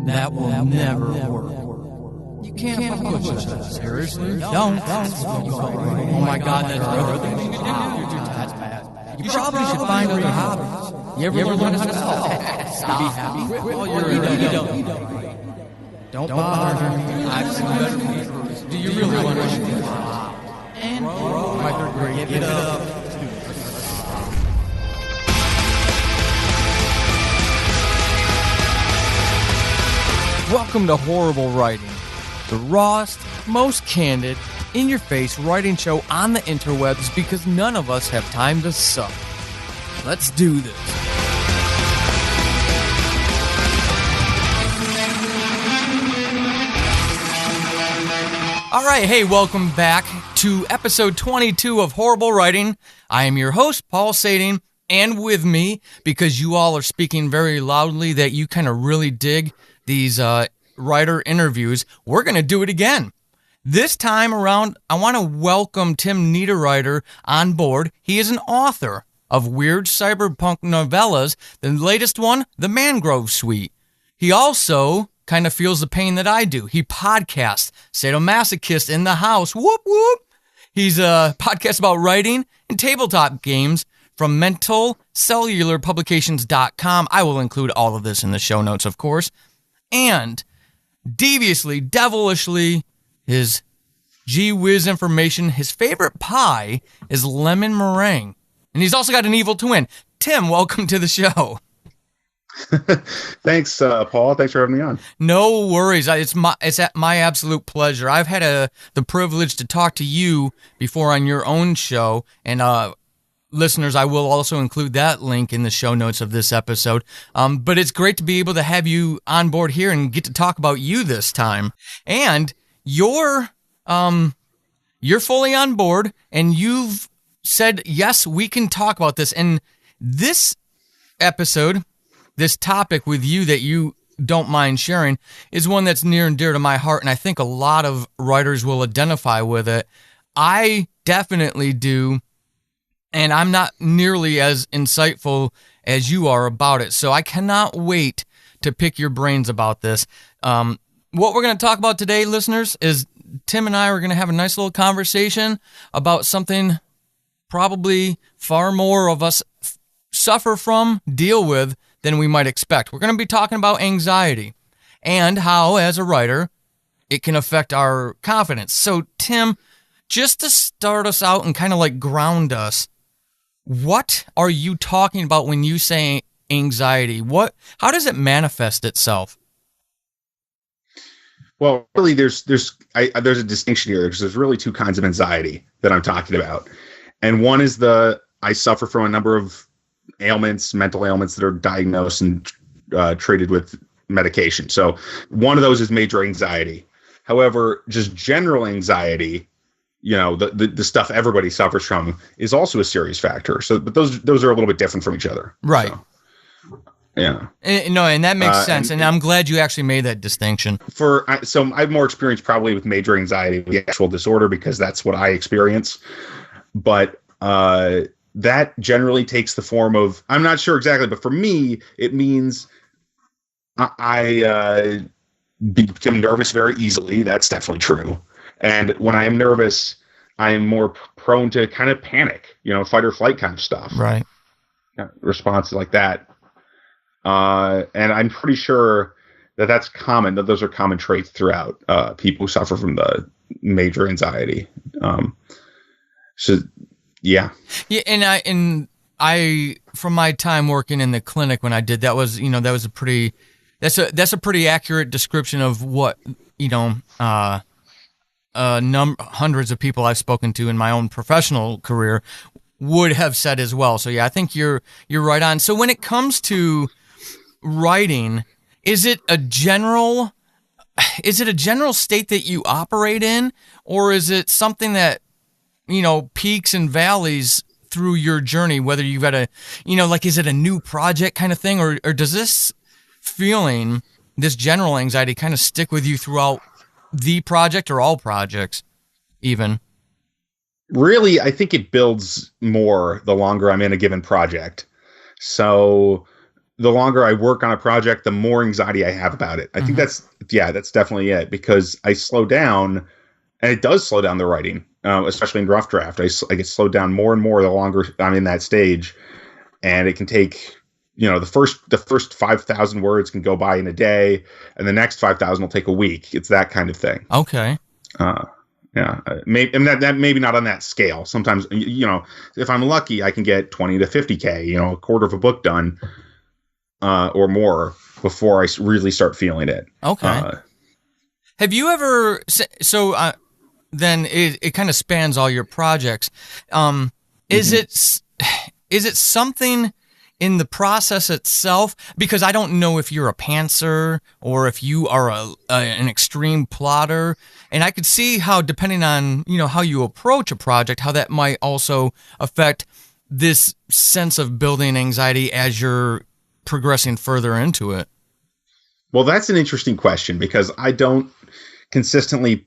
That will never work. You can't fuck with yourself. Seriously? Don't. Oh my God, that's another thing you can do. That's bad. You probably should find other hobbies. You ever learn to stop? Be happy. Well, you don't bother me. I've seen better people. Do you really want to? And my third grade, give it up. Welcome to Horrible Writing, the rawest, most candid, in-your-face writing show on the interwebs because none of us have time to suck. Let's do this. All right, hey, welcome back to episode 22 of Horrible Writing. I am your host, Paul Sading, and with me, because you all are speaking very loudly that you kind of really dig these writer interviews, we're going to do it again. This time around, I want to welcome Tim Niederriter on board. He is an author of weird cyberpunk novellas, the latest one, The Mangrove Suite. He also kind of feels the pain that I do. He podcasts, Sadomasochist in the House, whoop whoop. He's a podcast about writing and tabletop games from mentalcellularpublications.com. I will include all of this in the show notes, of course. And deviously, devilishly, his gee whiz information, his favorite pie is lemon meringue. And he's also got an evil twin. Tim, welcome to the show. Thanks, Paul. Thanks for having me on. No worries. It's my absolute pleasure. I've had the privilege to talk to you before on your own show, and listeners, I will also include that link in the show notes of this episode. But it's great to be able to have you on board here and get to talk about you this time. And you're fully on board, and you've said, yes, we can talk about this. And this episode, this topic with you that you don't mind sharing, is one that's near and dear to my heart, and I think a lot of writers will identify with it. I definitely do. And I'm not nearly as insightful as you are about it. So I cannot wait to pick your brains about this. What we're going to talk about today, listeners, is Tim and I are going to have a nice little conversation about something probably far more of us suffer from, deal with, than we might expect. We're going to be talking about anxiety and how, as a writer, it can affect our confidence. So, Tim, just to start us out and kind of like ground us, what are you talking about when you say anxiety? How does it manifest itself? Well, really, there's a distinction here because there's really two kinds of anxiety that I'm talking about, and one is I suffer from a number of ailments, mental ailments that are diagnosed and treated with medication. So one of those is major anxiety. However, just general anxiety, you know, the stuff everybody suffers from, is also a serious factor. So, but those are a little bit different from each other. Right. So, yeah. No, and that makes sense. And I'm glad you actually made that distinction. So I have more experience probably with major anxiety, the actual disorder, because that's what I experience. But that generally takes the form of, I'm not sure exactly, but for me, it means I become nervous very easily. That's definitely true. And when I am nervous, I am more prone to kind of panic, fight or flight kind of stuff. Right. Responses like that. And I'm pretty sure that that's common, that those are common traits throughout people who suffer from the major anxiety. So, yeah. Yeah, and I from my time working in the clinic when I did that was, that's a pretty accurate description of what, hundreds of people I've spoken to in my own professional career would have said as well. So yeah, I think you're right on. So when it comes to writing, is it a general state that you operate in, or is it something that, peaks and valleys through your journey, whether you've got is it a new project kind of thing, or does this feeling, this general anxiety kind of stick with you throughout the project or all projects even? Really, I think it builds more the longer I'm in a given project. So the longer I work on a project, the more anxiety I have about it. I think that's definitely it, because I slow down, and it does slow down the writing, especially in rough draft. I get slowed down more and more the longer I'm in that stage, and it can take, the first 5,000 words can go by in a day, and the next 5,000 will take a week. It's that kind of thing. Okay. Yeah, that maybe not on that scale. Sometimes, if I'm lucky, I can get 20 to 50K, a quarter of a book done, or more before I really start feeling it. Okay. Have you ever, then it kind of spans all your projects. Is it something in the process itself? Because I don't know if you're a pantser or if you are an extreme plotter, and I could see how, depending on how you approach a project, how that might also affect this sense of building anxiety as you're progressing further into it. Well, that's an interesting question, because I don't consistently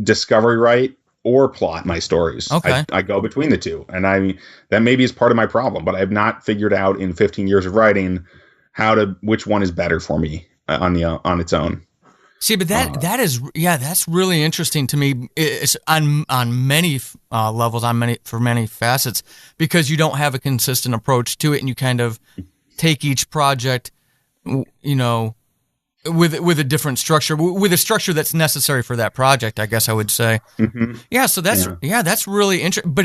discovery write or plot my stories. Okay. I go between the two, and that maybe is part of my problem, but I've not figured out in 15 years of writing which one is better for me on its own. See, but that's really interesting to me. It's on many levels, for many facets, because you don't have a consistent approach to it, and you kind of take each project, with a different structure, with a structure that's necessary for that project, I guess I would say. Mm-hmm. Yeah, so that's really interesting. But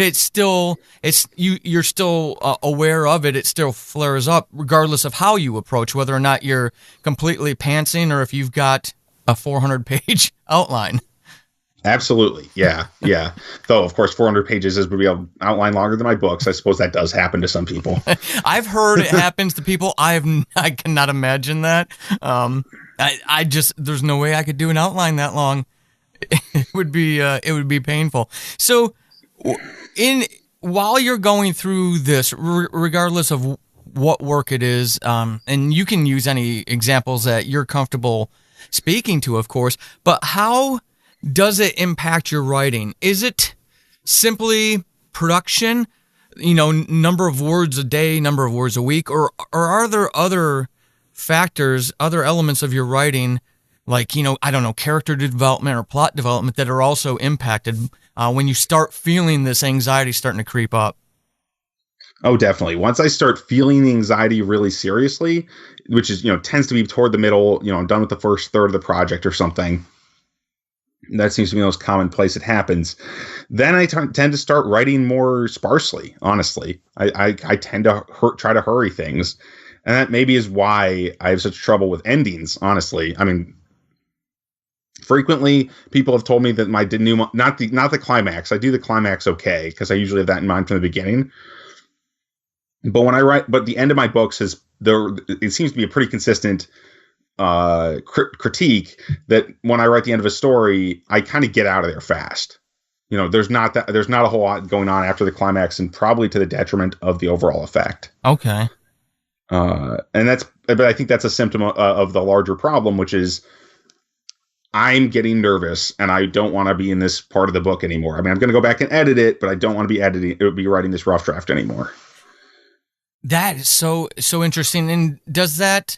you're still aware of it. It still flares up regardless of how you approach, whether or not you're completely pantsing or if you've got a 400-page outline. Absolutely, yeah. Though, of course, 400 pages would be an outline longer than my books. I suppose that does happen to some people. I've heard it happens to people. I cannot imagine that. There's no way I could do an outline that long. It would be painful. So, while you're going through this, regardless of what work it is, and you can use any examples that you're comfortable speaking to, of course, but how does it impact your writing? Is it simply production, number of words a day, number of words a week, or are there other factors, other elements of your writing, like, I don't know, character development or plot development, that are also impacted when you start feeling this anxiety starting to creep up? Oh, definitely. Once I start feeling the anxiety really seriously, which is, tends to be toward the middle, I'm done with the first third of the project or something. That seems to be the most common place it happens. Then I tend to start writing more sparsely, honestly. I tend to try to hurry things. And that maybe is why I have such trouble with endings, honestly. I mean, frequently people have told me that my denouement, not the climax. I do the climax okay, because I usually have that in mind from the beginning. But when I write, the end of my books it seems to be a pretty consistent critique that when I write the end of a story, I kind of get out of there fast. There's not a whole lot going on after the climax, and probably to the detriment of the overall effect. Okay. But I think that's a symptom of the larger problem, which is I'm getting nervous and I don't want to be in this part of the book anymore. I mean, I'm going to go back and edit it, but I don't want to be writing this rough draft anymore. That is so interesting. And does that,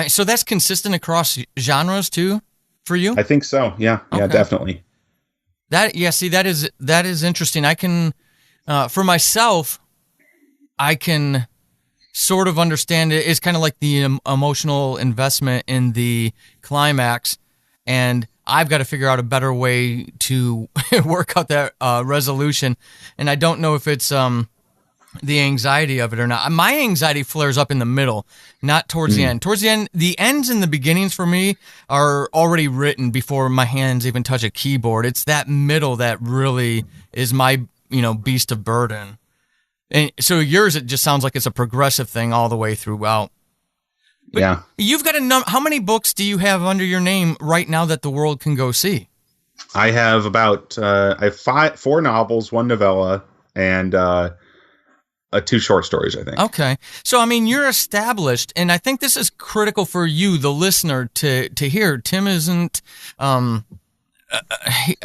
so that's consistent across genres too for you? I think so. Yeah. Okay. Yeah, definitely. That is interesting. I can, for myself, I can sort of understand it. It's kind of like the emotional investment in the climax, and I've got to figure out a better way to work out that resolution. And I don't know if it's the anxiety of it or not. My anxiety flares up in the middle, not towards the end. Towards the end, the ends and the beginnings for me are already written before my hands even touch a keyboard. It's that middle that really is my, beast of burden. And so yours, it just sounds like it's a progressive thing all the way throughout. But yeah. You've got how many books do you have under your name right now that the world can go see? I have I have 4 novels, 1 novella, and 2 short stories, I think. Okay. So, I mean, you're established, and I think this is critical for you, the listener, to hear. Tim isn't,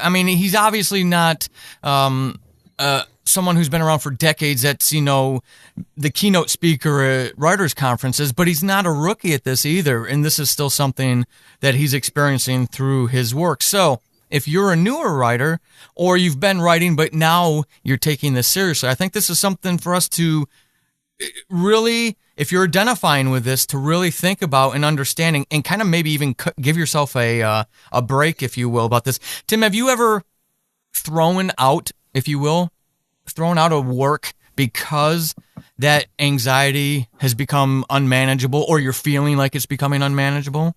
he's obviously not someone who's been around for decades that's, the keynote speaker at writers' conferences, but he's not a rookie at this either. And this is still something that he's experiencing through his work. So if you're a newer writer or you've been writing, but now you're taking this seriously, I think this is something for us to really, if you're identifying with this, to really think about and understanding and kind of maybe even give yourself a break, if you will, about this. Tim, have you ever thrown out a work because that anxiety has become unmanageable, or you're feeling like it's becoming unmanageable?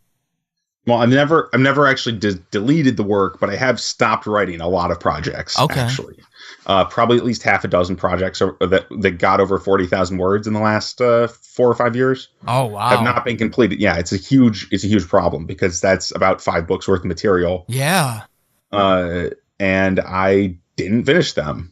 Well, I've never actually deleted the work, but I have stopped writing a lot of projects. Okay. Actually, probably at least half a dozen projects that got over 40,000 words in the last 4 or 5 years. Oh, wow! Have not been completed. Yeah, it's a huge problem because that's about 5 books worth of material. Yeah. And I didn't finish them.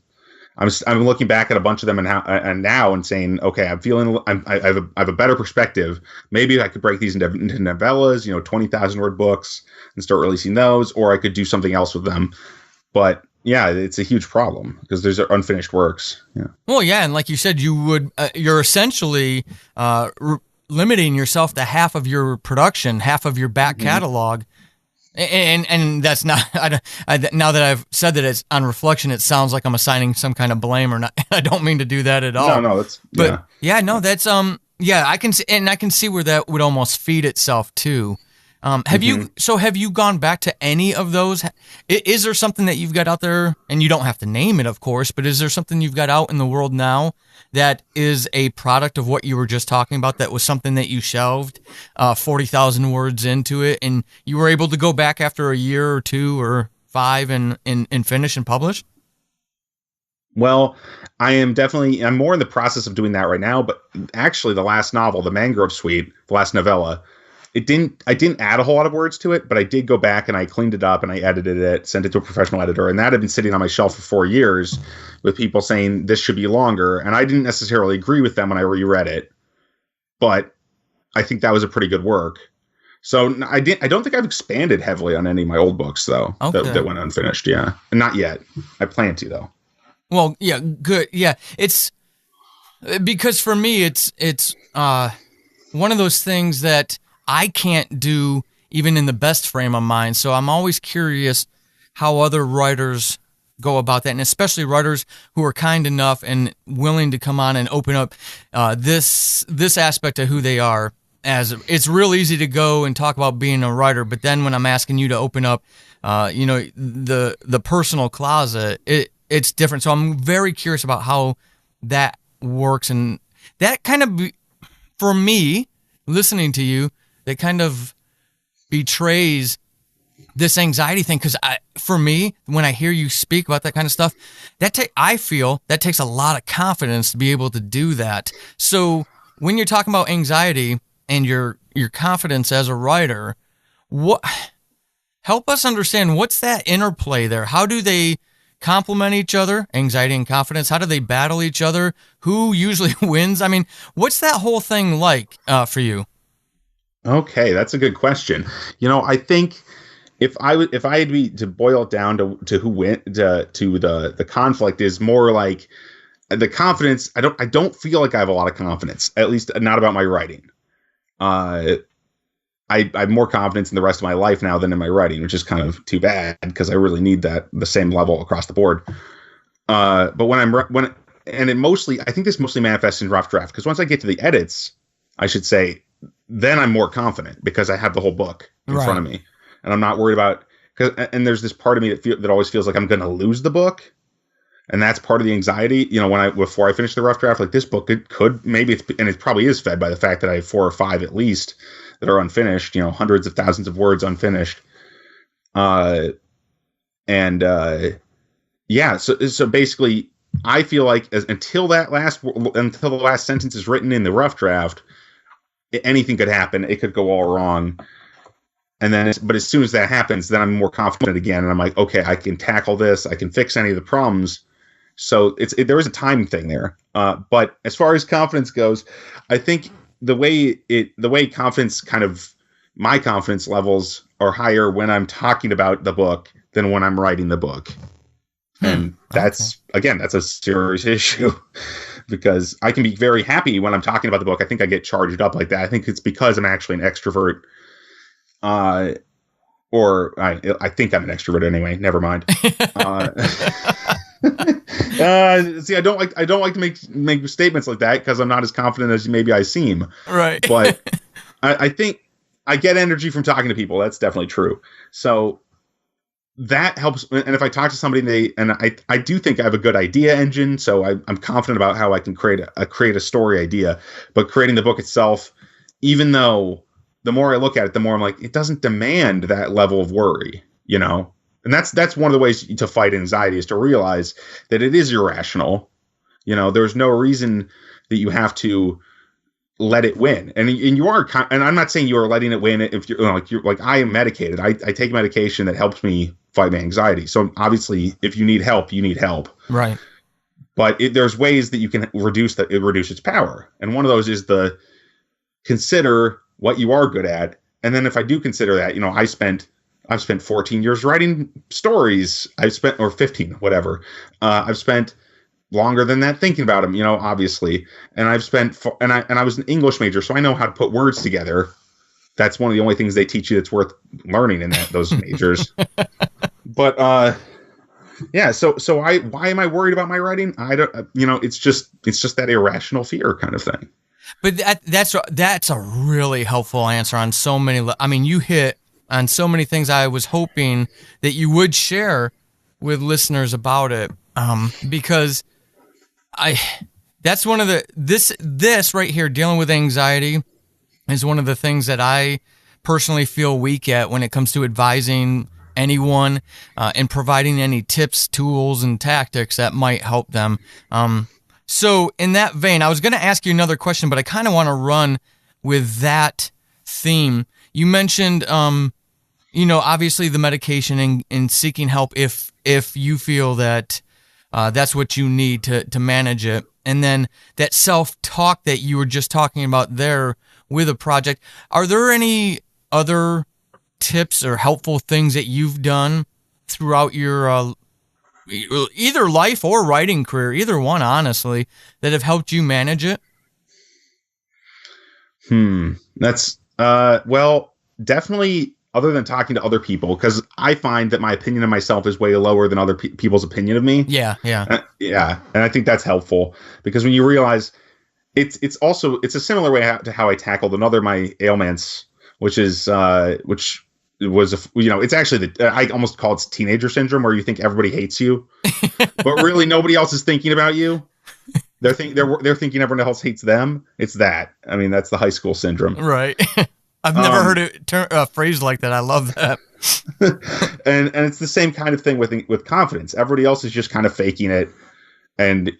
I'm looking back at a bunch of them and now and saying, okay, I have a better perspective. Maybe I could break these into novellas, 20,000 word books and start releasing those, or I could do something else with them. But yeah, it's a huge problem because there's unfinished works. Yeah. Well, yeah, and like you said, you're essentially limiting yourself to half of your production, half of your back catalog. And that's not. Now that I've said that, it's on reflection, it sounds like I'm assigning some kind of blame, or not. I don't mean to do that at all. No, that's. But that's I can see, and I can see where that would almost feed itself too. Have you gone back to any of those? Is there something that you've got out there, and you don't have to name it, of course, but is there something you've got out in the world now that is a product of what you were just talking about, that was something that you shelved 40,000 words into it, and you were able to go back after a year or 2 or 5 and finish and publish? Well, I'm more in the process of doing that right now, but actually the last novel, The Mangrove Suite, the last novella, I didn't add a whole lot of words to it, but I did go back and I cleaned it up and I edited it, sent it to a professional editor, and that had been sitting on my shelf for 4 years with people saying this should be longer, and I didn't necessarily agree with them when I reread it, but I think that was a pretty good work. So I don't think I've expanded heavily on any of my old books though. Okay. that went unfinished. Yeah, and not yet. I plan to though. Well, yeah, good. Yeah, it's because for me, it's one of those things that I can't do even in the best frame of mind. So I'm always curious how other writers go about that, and especially writers who are kind enough and willing to come on and open up this aspect of who they are. As it's real easy to go and talk about being a writer, but then when I'm asking you to open up, the personal closet, it's different. So I'm very curious about how that works, and that kind of, for me, listening to you, that kind of betrays this anxiety thing. Because for me, when I hear you speak about that kind of stuff, I feel that takes a lot of confidence to be able to do that. So when you're talking about anxiety and your confidence as a writer, help us understand, what's that interplay there? How do they complement each other, anxiety and confidence? How do they battle each other? Who usually wins? I mean, what's that whole thing like for you? Okay, that's a good question. I think if I had to boil it down to who went to the conflict, is more like the confidence. I don't feel like I have a lot of confidence, at least not about my writing. I have more confidence in the rest of my life now than in my writing, which is kind of too bad because I really need the same level across the board. But I think this mostly manifests in rough draft, because once I get to the edits, I should say, then I'm more confident because I have the whole book in front of me, and I'm not worried about. And there's this part of me that always feels like I'm going to lose the book, and that's part of the anxiety. Before I finish the rough draft, like this book, it probably is fed by the fact that I have 4 or 5 at least that are unfinished. Hundreds of thousands of words unfinished. So basically, I feel like until the last sentence is written in the rough draft, anything could happen. It could go all wrong. But as soon as that happens, then I'm more confident again. And I'm like, okay, I can tackle this. I can fix any of the problems. So there is a time thing there. But as far as confidence goes, I think the way confidence my confidence levels are higher when I'm talking about the book than when I'm writing the book. And that's a serious issue because I can be very happy when I'm talking about the book. I think I get charged up like that. I think it's because I'm actually an extrovert. Or I think I'm an extrovert anyway. Never mind. See, I don't like to make statements like that because I'm not as confident as maybe I seem. Right. But I think I get energy from talking to people. That's definitely true. So that helps. And if I talk to somebody, I do think I have a good idea engine. So I'm confident about how I can create a story idea. But creating the book itself, even though the more I look at it, the more I'm like, it doesn't demand that level of worry, you know? And that's one of the ways to fight anxiety is to realize that it is irrational. You know, there's no reason that you have to let it win. And you are, and I'm not saying you are letting it win if you're like I am medicated. I take medication that helps me fight my anxiety. So obviously, if you need help, you need help. Right. But there's ways that you can reduce its power. And one of those is consider what you are good at. And then if I do consider that, you know, I've spent 14 years writing stories. Or 15, whatever. I've spent longer than that thinking about them, you know, obviously. And I was an English major, so I know how to put words together. That's one of the only things they teach you that's worth learning in those majors. But yeah, so why am I worried about my writing? I don't, you know, it's just that irrational fear kind of thing. But that's a really helpful answer on so many. I mean, you hit on so many things I was hoping that you would share with listeners about it, because that's one of this right here, dealing with anxiety, is one of the things that I personally feel weak at when it comes to advising anyone and providing any tips, tools, and tactics that might help them. So in that vein, I was going to ask you another question, but I kind of want to run with that theme. You mentioned, you know, obviously the medication and seeking help if you feel that that's what you need to manage it. And then that self-talk that you were just talking about there with a project. Are there any other tips or helpful things that you've done throughout your either life or writing career, either one, honestly, that have helped you manage it? That's well, definitely, other than talking to other people, because I find that my opinion of myself is way lower than other people's opinion of me. Yeah. Yeah. And I think that's helpful because when you realize it's a similar way to how I tackled another of my ailments, which was it's actually I almost call it teenager syndrome, where you think everybody hates you, but really nobody else is thinking about you. They're thinking everyone else hates them. It's that. I mean, that's the high school syndrome. Right. I've never heard it phrased like that. I love that. and it's the same kind of thing with confidence. Everybody else is just kind of faking it, and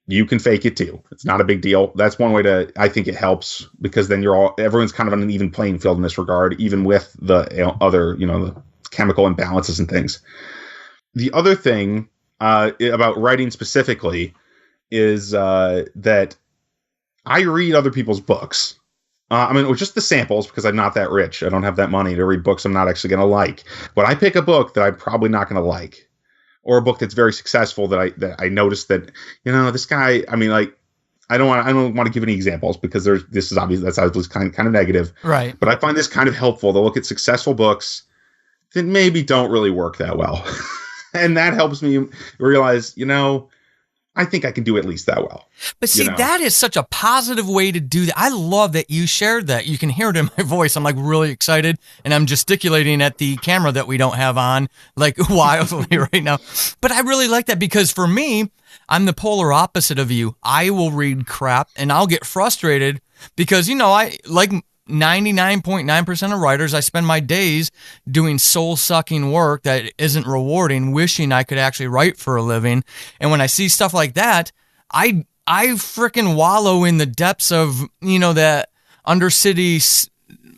you can fake it too. It's not a big deal. That's one way I think it helps, because then everyone's kind of on an even playing field in this regard, even with the other, you know, the chemical imbalances and things. The other thing about writing specifically is that I read other people's books. I mean, just the samples, because I'm not that rich. I don't have that money to read books I'm not actually going to like. But I pick a book that I'm probably not going to like, or a book that's very successful that I noticed that, you know, this guy. I mean, like, I don't want to give any examples because this is obvious. That's obviously kind of negative, right? But I find this kind of helpful to look at successful books that maybe don't really work that well, and that helps me realize, you know, I think I can do at least that well. But see, that is such a positive way to do that. I love that you shared that. You can hear it in my voice. I'm like really excited, and I'm gesticulating at the camera that we don't have on like wildly right now. But I really like that, because for me, I'm the polar opposite of you. I will read crap and I'll get frustrated because, you know, I like 99.9% of writers, I spend my days doing soul-sucking work that isn't rewarding, wishing I could actually write for a living. And when I see stuff like that, I freaking wallow in the depths of, you know, that undercity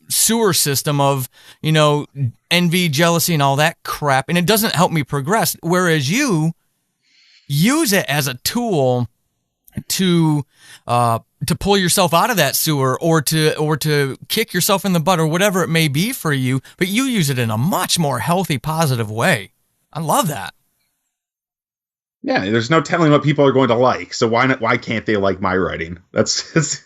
sewer system of, you know, envy, jealousy, and all that crap. And it doesn't help me progress. Whereas you use it as a tool to pull yourself out of that sewer, or to kick yourself in the butt, or whatever it may be for you, but you use it in a much more healthy, positive way. I love that. Yeah, there's no telling what people are going to like. So why can't they like my writing? That's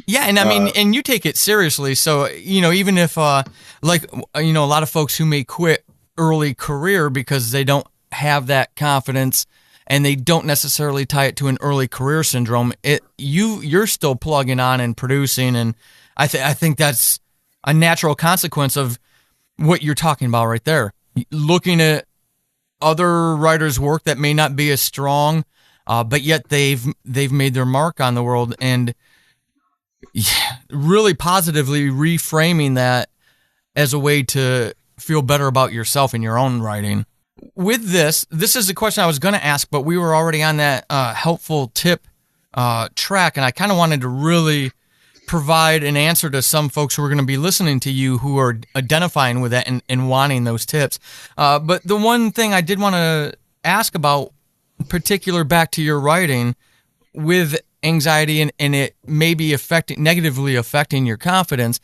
Yeah, and I mean, and you take it seriously. So, even if, a lot of folks who may quit early career because they don't have that confidence and they don't necessarily tie it to an early career syndrome, you're still plugging on and producing. And I think that's a natural consequence of what you're talking about right there. Looking at other writers' work that may not be as strong, but yet they've made their mark on the world, and really positively reframing that as a way to feel better about yourself and your own writing. With this is a question I was going to ask, but we were already on that helpful tip track, and I kind of wanted to really provide an answer to some folks who are going to be listening to you who are identifying with that and wanting those tips. But the one thing I did want to ask about, particular back to your writing, with anxiety and it may be negatively affecting your confidence,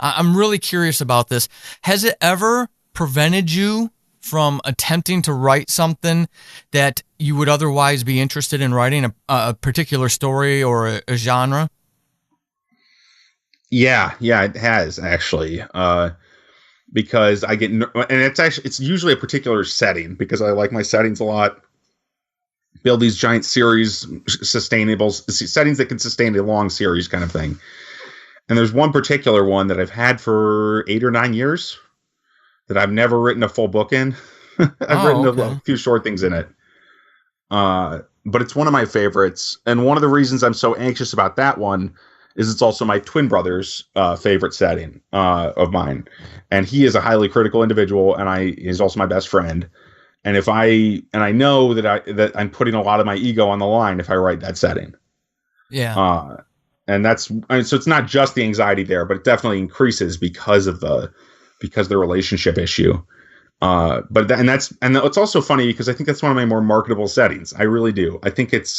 I'm really curious about this. Has it ever prevented you from attempting to write something that you would otherwise be interested in writing, a particular story or a genre? Yeah, it has actually. Because I get, and it's usually a particular setting, because I like my settings a lot. Build these giant series, sustainable settings that can sustain a long series kind of thing. And there's one particular one that I've had for 8 or 9 years that I've never written a full book in. I've written a few short things in it. But it's one of my favorites. And one of the reasons I'm so anxious about that one is it's also my twin brother's favorite setting of mine. And he is a highly critical individual, and he's also my best friend. And I know that I'm putting a lot of my ego on the line if I write that setting. Yeah. And so it's not just the anxiety there, but it definitely increases because of the relationship issue. But it's also funny because I think that's one of my more marketable settings. I really do. I think it's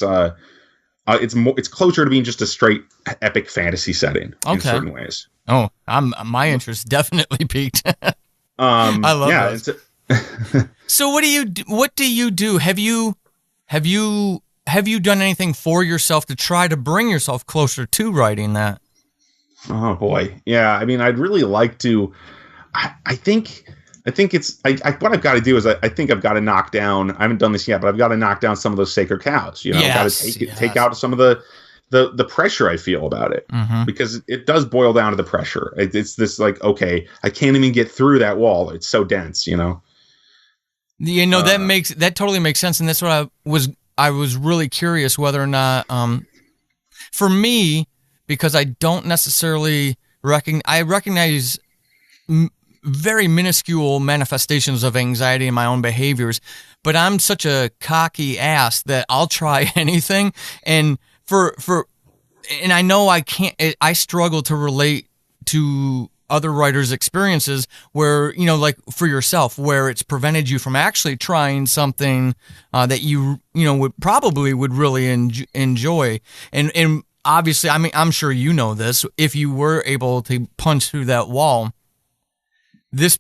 closer to being just a straight epic fantasy setting in certain ways. Oh, my interest definitely peaked. I love those. So what do you do? Have you done anything for yourself to try to bring yourself closer to writing that? Oh boy. Yeah. I mean, I'd really like to, I think what I've got to do is I think I've got to knock down, I haven't done this yet, but I've got to knock down some of those sacred cows, I've got to take out some of the pressure I feel about it, because it does boil down to the pressure. It's this like, okay, I can't even get through that wall. It's so dense, that totally makes sense. And that's what I was really curious whether or not, for me, because I don't necessarily recognize very minuscule manifestations of anxiety in my own behaviors, but I'm such a cocky ass that I'll try anything. And and I know I struggle to relate to other writers' experiences where, like for yourself, where it's prevented you from actually trying something that you would really enjoy. And obviously, I mean, I'm sure you know this, if you were able to punch through that wall, this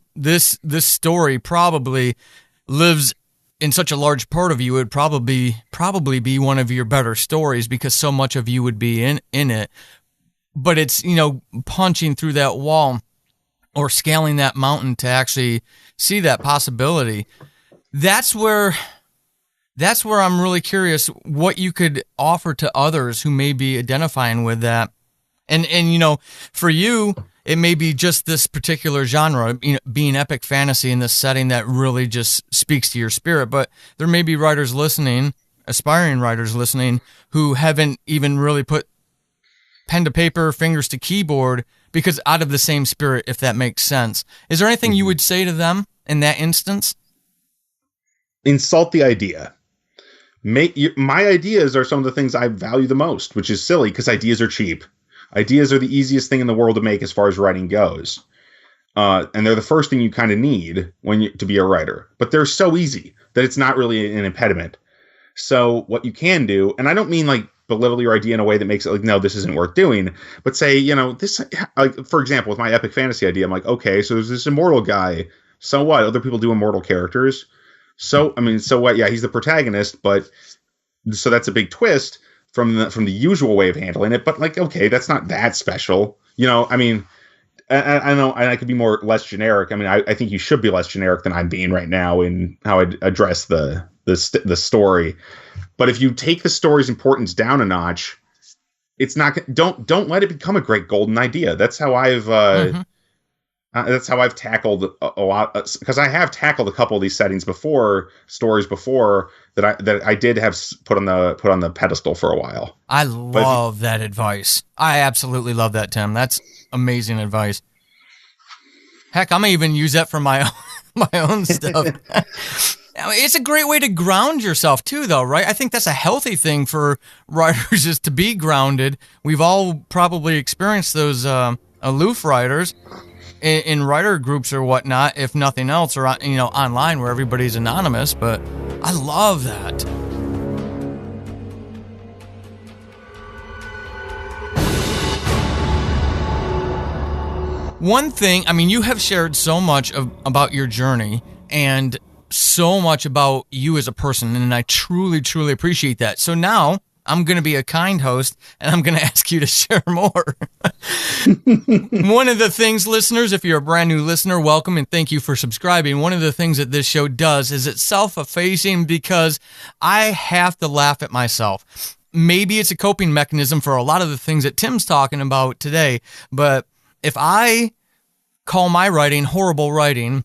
story probably lives in such a large part of you. It would probably be one of your better stories because so much of you would be in it. But it's, punching through that wall or scaling that mountain to actually see that possibility. That's where I'm really curious what you could offer to others who may be identifying with that. And for you, it may be just this particular genre, being epic fantasy in this setting that really just speaks to your spirit. But there may be writers listening, aspiring writers listening, who haven't even really put pen to paper, fingers to keyboard, because out of the same spirit, if that makes sense. Is there anything you would say to them in that instance? Insult the idea. My ideas are some of the things I value the most, which is silly because ideas are cheap. Ideas are the easiest thing in the world to make as far as writing goes. And they're the first thing you kind of need to be a writer. But they're so easy that it's not really an impediment. So what you can do, and I don't mean like belittle your idea in a way that makes it like, no, this isn't worth doing, but say, this, like, for example, with my epic fantasy idea, I'm like, okay, so there's this immortal guy So what? Other people do immortal characters. So, I mean, so what? Yeah, he's the protagonist, but so that's a big twist from the usual way of handling it. But like, okay, that's not that special. You know, I mean, I know, and I could be less generic. I mean, I think you should be less generic than I'm being right now in how I address the story. But if you take the story's importance down a notch, it's not. Don't let it become a great golden idea. That's how I've tackled a lot, because I have tackled a couple of these stories before that I did have put on the pedestal for a while. I love that advice. I absolutely love that, Tim. That's amazing advice. Heck, I'm gonna even use that for my own stuff. It's a great way to ground yourself too, though, right? I think that's a healthy thing for writers, is to be grounded. We've all probably experienced those aloof writers in writer groups or whatnot, if nothing else, or online where everybody's anonymous. But I love that. One thing, I mean, you have shared so much about your journey and so much about you as a person, and I truly, truly appreciate that. So now I'm going to be a kind host, and I'm going to ask you to share more. One of the things, listeners, if you're a brand new listener, welcome, and thank you for subscribing. One of the things that this show does is it's self-effacing, because I have to laugh at myself. Maybe it's a coping mechanism for a lot of the things that Tim's talking about today, but if I call my writing horrible writing,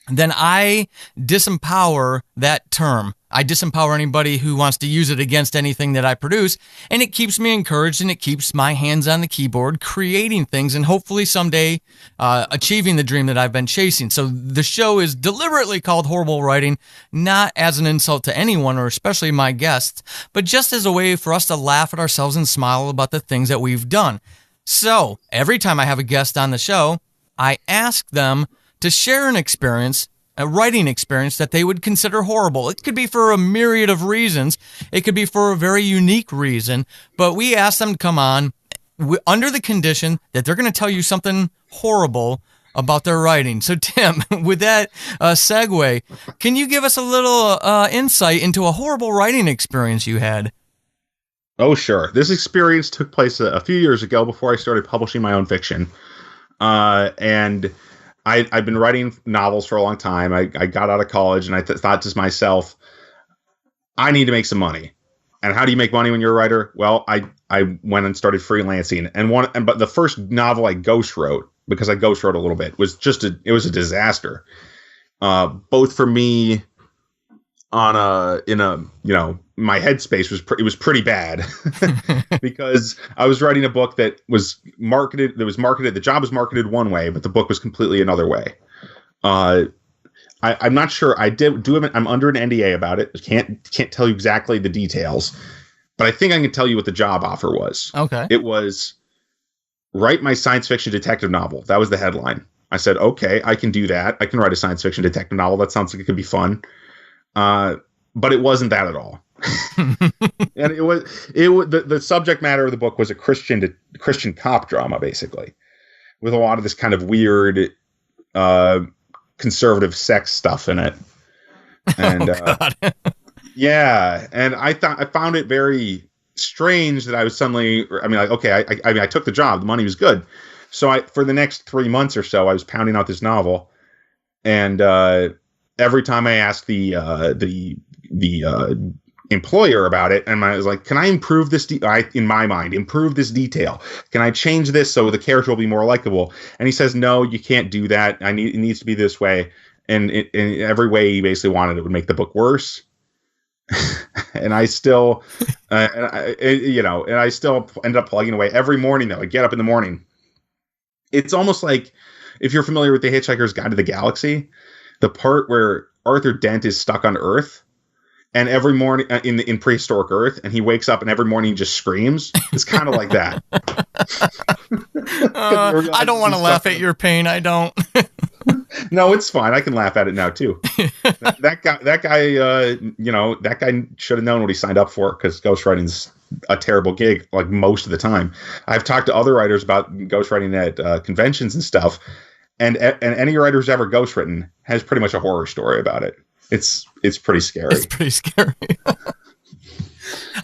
then I disempower that term. I disempower anybody who wants to use it against anything that I produce, and it keeps me encouraged, and it keeps my hands on the keyboard creating things, and hopefully someday achieving the dream that I've been chasing. So the show is deliberately called Horrible Writing, not as an insult to anyone, or especially my guests, but just as a way for us to laugh at ourselves and smile about the things that we've done. So every time I have a guest on the show, I ask them to share an experience, a writing experience that they would consider horrible. It could be for a myriad of reasons. It could be for a very unique reason. But we ask them to come on under the condition that they're going to tell you something horrible about their writing. So, Tim, with that segue, can you give us a little insight into a horrible writing experience you had? Oh, sure. This experience took place a few years ago, before I started publishing my own fiction. And I've been writing novels for a long time. I got out of college, and I thought to myself, I need to make some money. And how do you make money when you're a writer? Well, I went and started freelancing. But the first novel I ghost wrote, because I ghost wrote a little bit, was it was a disaster. Both for me my headspace was pretty bad, because I was writing a book that was marketed. The job was marketed one way, but the book was completely another way. I'm not sure. I'm under an NDA about it. Can't tell you exactly the details, but I think I can tell you what the job offer was. Okay. It was write my science fiction detective novel. That was the headline. I said, okay, I can do that. I can write a science fiction detective novel. That sounds like it could be fun. But it wasn't that at all. And the subject matter of the book was a Christian cop drama, basically, with a lot of this kind of weird, conservative sex stuff in it. And, yeah. And I found it very strange that I was suddenly, I took the job, the money was good. So for the next 3 months or so, I was pounding out this novel, and, every time I asked the employer about it, and I was like, "Can I improve this? In my mind, improve this detail. Can I change this so the character will be more likable?" And he says, "No, you can't do that. It needs to be this way." And in every way he basically wanted, it would make the book worse. And I still, and I still ended up plugging away every morning. Though I get up in the morning, it's almost like, if you're familiar with The Hitchhiker's Guide to the Galaxy, the part where Arthur Dent is stuck on Earth, and every morning in prehistoric Earth, and he wakes up and every morning he just screams. It's kind of like that. I don't want to laugh at your pain. I don't. No, it's fine. I can laugh at it now too. That guy should have known what he signed up for, because ghostwriting's a terrible gig, like most of the time. I've talked to other writers about ghostwriting at conventions and stuff, and any writer who's ever ghostwritten has pretty much a horror story about it. It's pretty scary. It's pretty scary.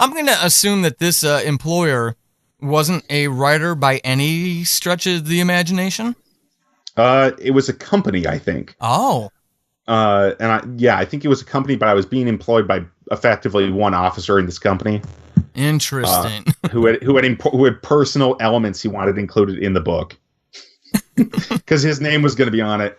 I'm going to assume that this employer wasn't a writer by any stretch of the imagination. It was a company, I think. Oh. I think it was a company, but I was being employed by effectively one officer in this company. Interesting. Who had personal elements he wanted included in the book, because his name was going to be on it.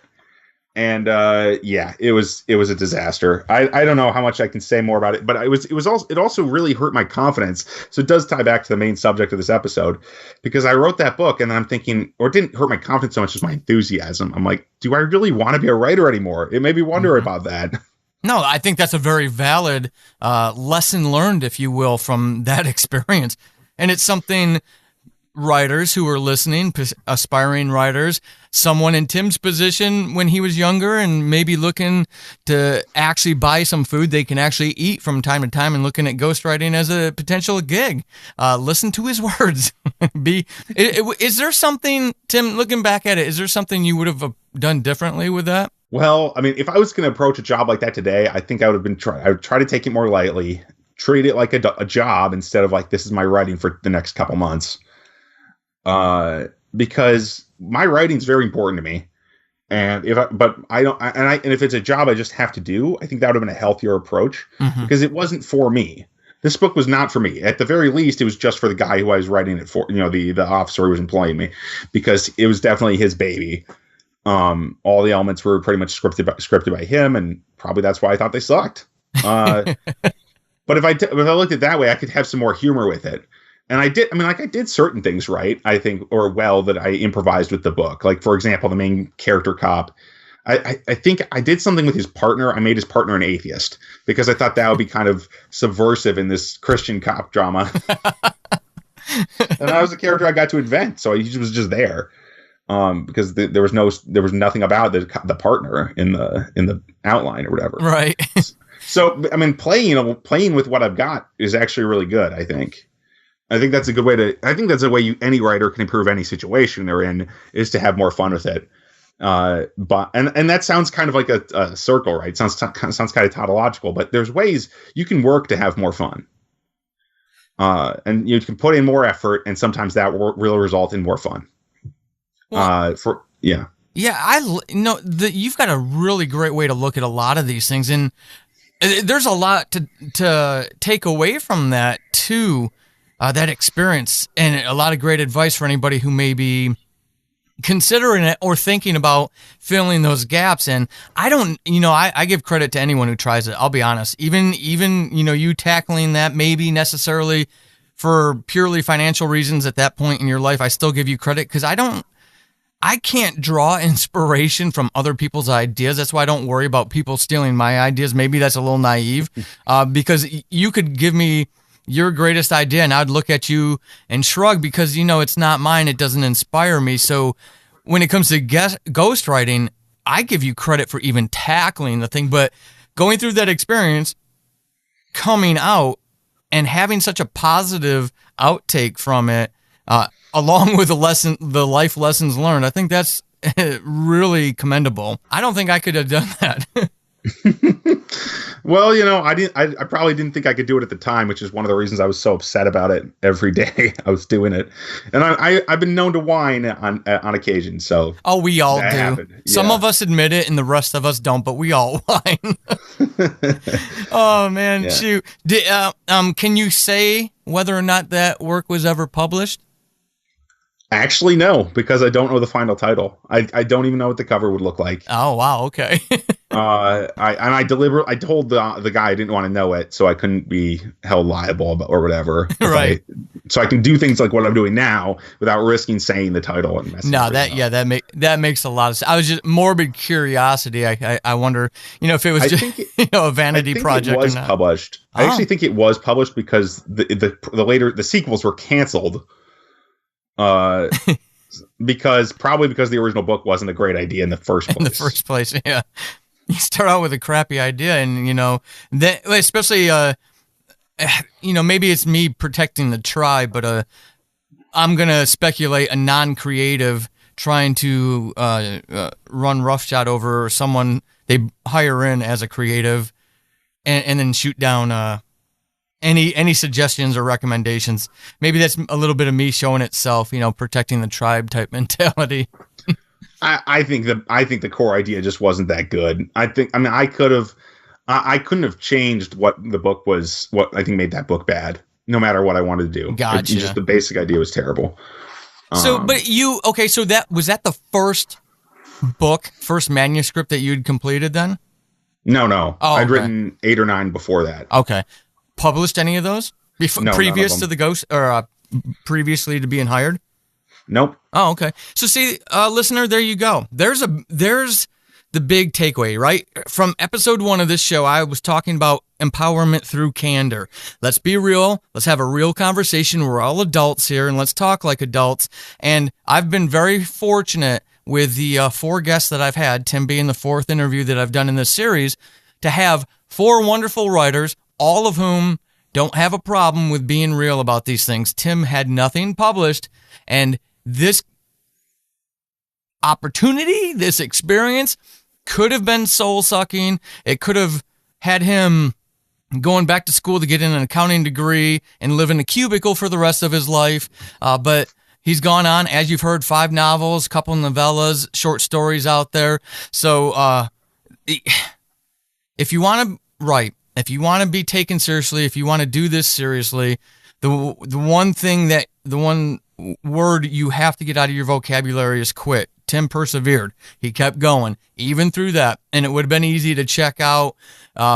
And it was a disaster. I don't know how much I can say more about it, but it also really hurt my confidence. So it does tie back to the main subject of this episode, because I wrote that book and then I'm thinking, or it didn't hurt my confidence so much as my enthusiasm. I'm like, do I really want to be a writer anymore? It made me wonder about that. No, I think that's a very valid lesson learned, if you will, from that experience. And it's something writers who are listening, aspiring writers, someone in Tim's position when he was younger and maybe looking to actually buy some food they can actually eat from time to time and looking at ghostwriting as a potential gig. Listen to his words. Is there something, Tim, looking back at it, is there something you would have done differently with that? Well, I mean, if I was going to approach a job like that today, I think I would try to take it more lightly, treat it like a job instead of like, this is my writing for the next couple months. Because my writing is very important to me, and if it's a job I just have to do, I think that would have been a healthier approach, because it wasn't for me. This book was not for me. At the very least, it was just for the guy who I was writing it for, the officer who was employing me, because it was definitely his baby. All the elements were pretty much scripted by him, and probably that's why I thought they sucked. But if I looked at it that way, I could have some more humor with it. And I did certain things right, I think, or well, that I improvised with the book. Like, for example, the main character cop, I think I did something with his partner. I made his partner an atheist, because I thought that would be kind of subversive in this Christian cop drama. And that was the character I got to invent. So he was just there. Because there was nothing about the partner in the outline or whatever. Right. So, I mean, playing with what I've got is actually really good, I think. I think that's a good way that's a way any writer can improve any situation they're in, is to have more fun with it. But that sounds kind of like a circle, right? Sounds kind of tautological, but there's ways you can work to have more fun. And you can put in more effort, and sometimes that will result in more fun. Well, Yeah, I know that you've got a really great way to look at a lot of these things, and there's a lot to take away from that too. That experience, and a lot of great advice for anybody who may be considering it or thinking about filling those gaps. And I give credit to anyone who tries it. I'll be honest. Even you tackling that maybe necessarily for purely financial reasons at that point in your life, I still give you credit, because I can't draw inspiration from other people's ideas. That's why I don't worry about people stealing my ideas. Maybe that's a little naive, because you could give me your greatest idea and I'd look at you and shrug, because it's not mine. It doesn't inspire me. So when it comes to ghostwriting, I give you credit for even tackling the thing, but going through that experience, coming out and having such a positive outtake from it, along with the life lessons learned, I think that's really commendable. I don't think I could have done that. Well, I probably didn't think I could do it at the time, which is one of the reasons I was so upset about it every day I was doing it. And I've been known to whine on occasion. So we all do. Happened. Yeah. Some of us admit it and the rest of us don't, but we all whine. Oh man, yeah. Shoot. Can you say whether or not that work was ever published? Actually, no, because I don't know the final title. I don't even know what the cover would look like. Oh wow, okay. I told the guy I didn't want to know it, so I couldn't be held liable or whatever. Right. So I can do things like what I'm doing now without risking saying the title and messing. No, that makes a lot of sense. I was just morbid curiosity. I wonder, if it was a vanity project. It was published. I actually think it was published because the sequels were canceled. Because the original book wasn't a great idea in the first place. In the first place, yeah. You start out with a crappy idea, and that especially maybe it's me protecting the tribe, but I'm gonna speculate a non-creative trying to run roughshod over someone they hire in as a creative, and then shoot down any suggestions or recommendations. Maybe that's a little bit of me showing itself, protecting the tribe type mentality. I think the core idea just wasn't that good. I couldn't have changed what the book was, what I think made that book bad, no matter what I wanted to do. Gotcha. Just the basic idea was terrible. So that was that the first manuscript that you'd completed then? No. Oh, I'd written 8 or 9 before that. Okay. Published any of those? No, previous to the Ghost, or previously to being hired? Nope. Oh, okay. So see, listener, there you go. There's the big takeaway, right? From episode 1 of this show, I was talking about empowerment through candor. Let's be real. Let's have a real conversation. We're all adults here, and let's talk like adults. And I've been very fortunate with the 4 guests that I've had, Tim being the 4th interview that I've done in this series, to have 4 wonderful writers, all of whom don't have a problem with being real about these things. Tim had nothing published, and this opportunity, this experience could have been soul-sucking. It could have had him going back to school to get an accounting degree and live in a cubicle for the rest of his life. But he's gone on, as you've heard, 5 novels, a couple novellas, short stories out there. So if you want to write, if you want to be taken seriously, if you want to do this seriously, the one word you have to get out of your vocabulary is quit. Tim persevered. He kept going, even through that. And it would have been easy to check out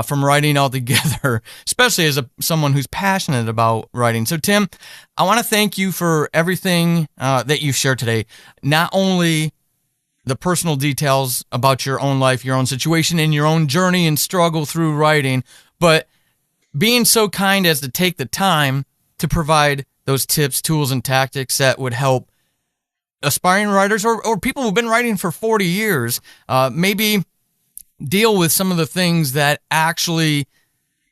from writing altogether, especially as someone who's passionate about writing. So, Tim, I want to thank you for everything that you've shared today. Not only the personal details about your own life, your own situation, and your own journey and struggle through writing, but being so kind as to take the time to provide those tips, tools, and tactics that would help aspiring writers or people who've been writing for 40 years maybe deal with some of the things that actually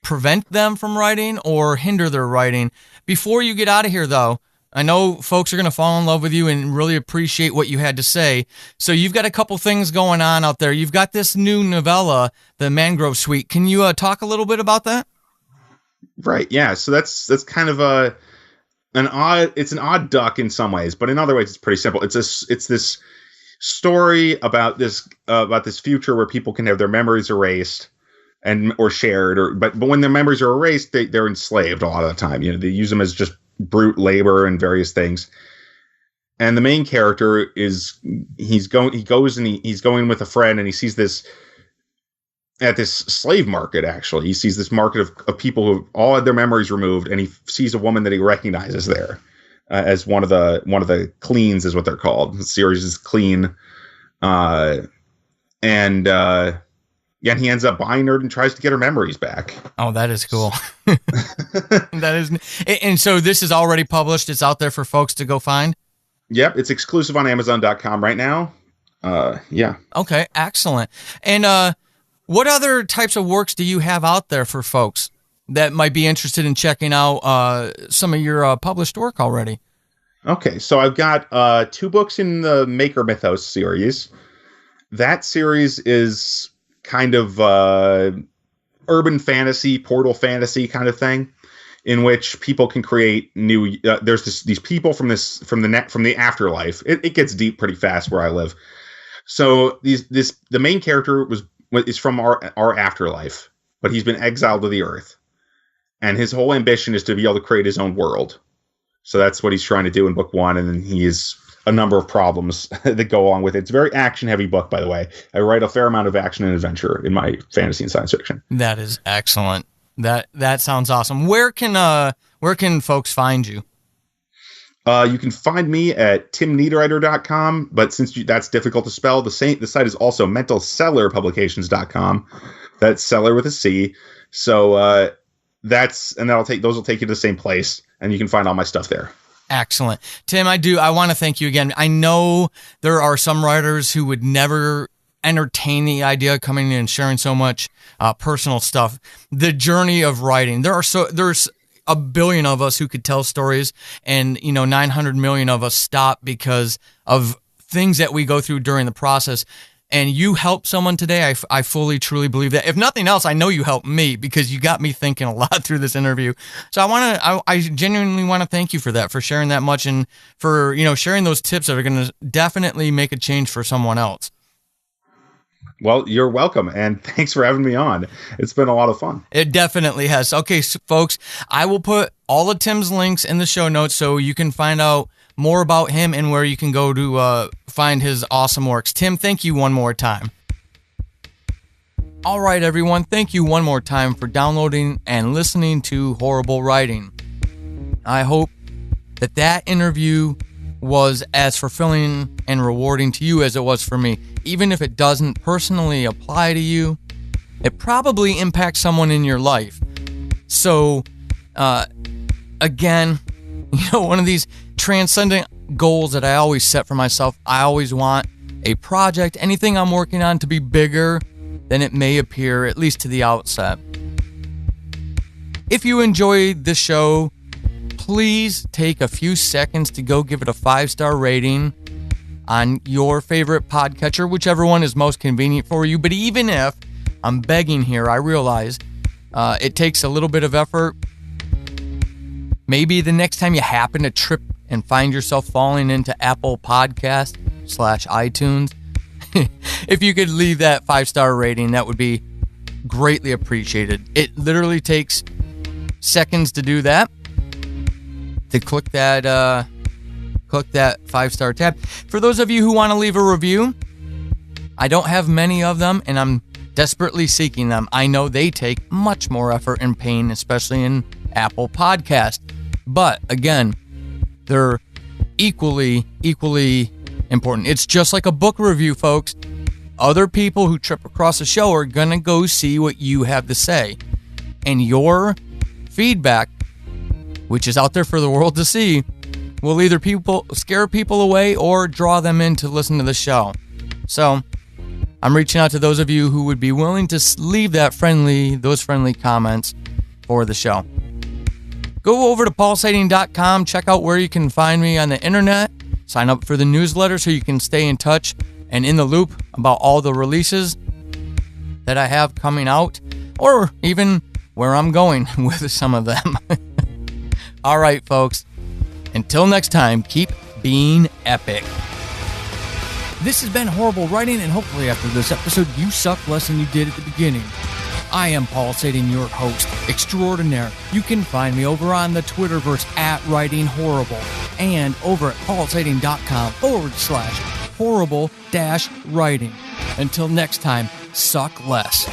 prevent them from writing or hinder their writing. Before you get out of here, though, I know folks are going to fall in love with you and really appreciate what you had to say. So you've got a couple things going on out there. You've got this new novella, The Mangrove Suite. Can you talk a little bit about that? Right. Yeah. So that's kind of an odd duck in some ways, but in other ways it's pretty simple. It's this story about this future where people can have their memories erased or shared, but when their memories are erased, they're enslaved a lot of the time. They use them as just brute labor and various things. And the main character he's going with a friend, and he sees this at this slave market. Actually, he sees this market of people who all had their memories removed, and he sees a woman that he recognizes there as one of the cleans, is what they're called. The series is Clean, and he ends up buying her and tries to get her memories back. Oh, that is cool. That is, and so this is already published. It's out there for folks to go find. Yep, it's exclusive on Amazon.com right now. Yeah. Okay, excellent. And what other types of works do you have out there for folks that might be interested in checking out some of your published work already? Okay, so I've got 2 books in the Maker Mythos series. That series is kind of urban fantasy, portal fantasy kind of thing, in which people can create new. There's these people from the afterlife. It gets deep pretty fast where I live. So the main character is from our afterlife, but he's been exiled to the earth, and his whole ambition is to be able to create his own world. So that's what he's trying to do in book 1, and then he has a number of problems that go along with it. It's a very action-heavy book, by the way. I write a fair amount of action and adventure in my fantasy and science fiction. That is excellent. That sounds awesome. Where can folks find you? You can find me at timniederriter.com, but since that's difficult to spell, the site is also mentalcellarpublications.com. That's seller with a C. So those will take you to the same place, and you can find all my stuff there. Excellent. Tim, I want to thank you again. I know there are some writers who would never entertain the idea of coming in and sharing so much personal stuff. The journey of writing. There's a billion of us who could tell stories, and 900 million of us stop because of things that we go through during the process. And you helped someone today. I fully, truly believe that. If nothing else, I know you helped me because you got me thinking a lot through this interview. So I genuinely want to thank you for that, for sharing that much, and for, sharing those tips that are going to definitely make a change for someone else. Well, you're welcome, and thanks for having me on. It's been a lot of fun. It definitely has. Okay, so folks, I will put all of Tim's links in the show notes so you can find out more about him and where you can go to find his awesome works. Tim, thank you one more time. All right, everyone, thank you one more time for downloading and listening to Horrible Writing. I hope that interview was as fulfilling and rewarding to you as it was for me. Even if it doesn't personally apply to you, it probably impacts someone in your life. So, again, one of these transcendent goals that I always set for myself, I always want a project, anything I'm working on, to be bigger than it may appear, at least to the outset. If you enjoyed the show, please take a few seconds to go give it a 5-star rating on your favorite podcatcher, whichever one is most convenient for you. But even if, I'm begging here, I realize it takes a little bit of effort. Maybe the next time you happen to trip and find yourself falling into Apple Podcast /iTunes, if you could leave that 5-star rating, that would be greatly appreciated. It literally takes seconds to do that. To click that 5-star tab. For those of you who want to leave a review, I don't have many of them, and I'm desperately seeking them. I know they take much more effort and pain, especially in Apple Podcast. But again, they're equally important. It's just like a book review, folks. Other people who trip across the show are gonna go see what you have to say, and your feedback, which is out there for the world to see, will either scare people away or draw them in to listen to the show. So I'm reaching out to those of you who would be willing to leave those friendly comments for the show. Go over to paulsading.com, check out where you can find me on the internet, sign up for the newsletter so you can stay in touch and in the loop about all the releases that I have coming out, or even where I'm going with some of them. All right, folks. Until next time, keep being epic. This has been Horrible Writing, and hopefully after this episode, you suck less than you did at the beginning. I am Paul Sading, your host extraordinaire. You can find me over on the Twitterverse @WritingHorrible and over at paulsading.com /horrible-writing. Until next time, suck less.